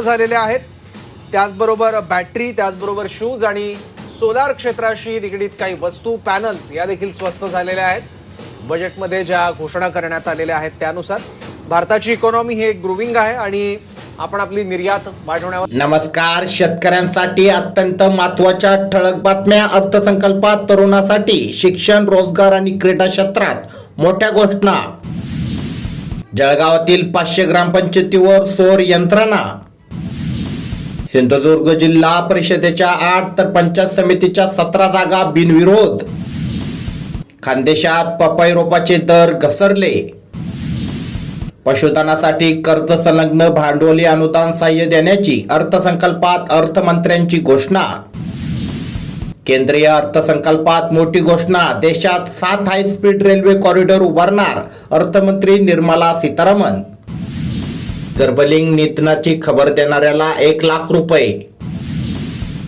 झालेले आहेत। त्याचबरोबर बॅटरी, त्याचबरोबर शूज आणि सोलार क्षेत्राशी निगडीत काही वस्तू, पॅनल्स या देखील स्वस्त झालेल्या आहेत। बजेटमध्ये ज्या घोषणा करण्यात आलेल्या आहेत त्यानुसार भारताची इकॉनॉमी हे ग्रोविंग आहे आणि आपण आपली निर्यात वाढवण्यावर। नमस्कार, शेतकऱ्यांसाठी अत्यंत महत्त्वाच्या ठळक बातम्या। अर्थसंकल्पात तरुणांसाठी शिक्षण, रोजगार आणि क्रीडा क्षेत्रात मोठ्या घोषणा। जळगावातील 500 ग्रामपंचायतीवर सौर यंत्रणा। सिंधुदुर्ग जिल्हा परिषदेच्या 8 तर पंचायत समितीच्या 17 जागा बिनविरोध। खानदेशात पपई रोपाचे दर घसरले। पशुधनासाठी कर्ज संलग्न भांडवली अनुदान सहाय्य देण्याची अर्थसंकल्पात अर्थमंत्र्यांची घोषणा। केंद्रीय अर्थसंकल्पात मोठी घोषणा, देशात 7 हाय स्पीड रेल्वे कॉरिडॉर उभारणार अर्थमंत्री निर्मला सीतारामन। गर्भलिंग निधनाची खबर देणाऱ्याला 1 लाख रुपये।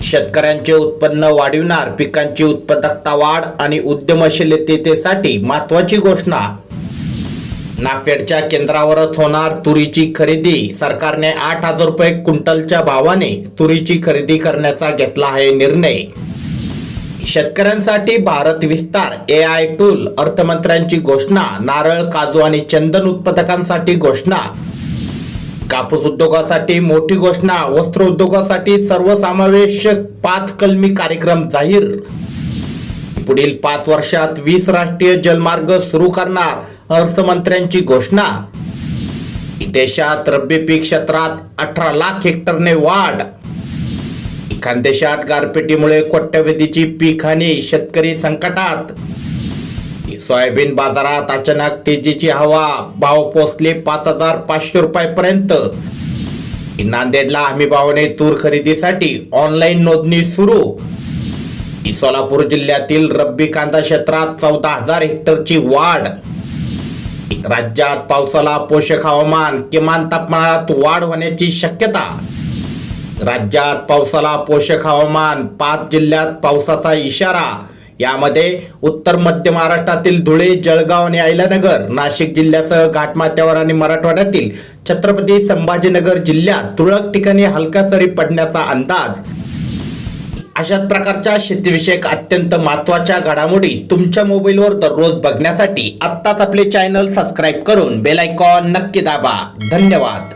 शेतकऱ्यांचे उत्पन्न वाढविणार, पिकांची उत्पादकता वाढ आणि उद्यमशीलतेसाठी महत्त्वाची घोषणा। नाफेडच्या केंद्रावरच होणार तुरीची खरेदी। सरकारने 8,000 रुपये क्विंटलच्या भावाने तुरीची खरेदी करण्याचा घेतला आहे निर्णय। शेतकऱ्यांसाठी भारत विस्तार AI टूल, अर्थमंत्र्यांची घोषणा। नारळ, काजू आणि चंदन उत्पादकांसाठी घोषणा। कापूस उद्योगासाठी मोठी घोषणा। वस्त्र उद्योगासाठी सर्वसमावेशक 5 कलमी कार्यक्रम जाहीर। पुढील 5 वर्षात 20 राष्ट्रीय जलमार्ग सुरू करणार अर्थमंत्र्यांची घोषणा। देशात रब्बी पीक क्षेत्रात 18 लाख हेक्टरने वाढ। खानदेशात गारपिटीमुळे कोट्यवधीची पीक हानी, शेतकरी संकटात। सोयाबीन बाजारात अचानक तेजीची हवा, भाव पोहोचले 5,500 रुपयापर्यंत। नांदेडला हमी भावाने तूर खरेदीसाठी ऑनलाईन नोंदणी सुरू। सोलापूर जिल्ह्यातील रब्बी कांदा क्षेत्रात 14,000 हेक्टरची वाढ। राज्यात पावसाला पोषक हवामान, किमान तापमानात वाढ होण्याची शक्यता। राज्यात पावसाला पोषक हवामान, 5 जिल्ह्यात पावसाचा इशारा। यामध्ये उत्तर मध्य महाराष्ट्रातील धुळे, जळगाव आणि अहिल्यानगर, नाशिक जिल्ह्यासह घाटमाथ्यावर आणि मराठवाड्यातील छत्रपती संभाजीनगर जिल्ह्यात तुरळक ठिकाणी हलका सरी पडण्याचा अंदाज। अशाच प्रकारच्या शेतीविषयक अत्यंत महत्त्वाच्या घडामोडी तुमच्या मोबाईलवर दररोज बघण्यासाठी आत्ताच आपले चॅनल सबस्क्राईब करून बेल आयकॉन नक्की दाबा। धन्यवाद।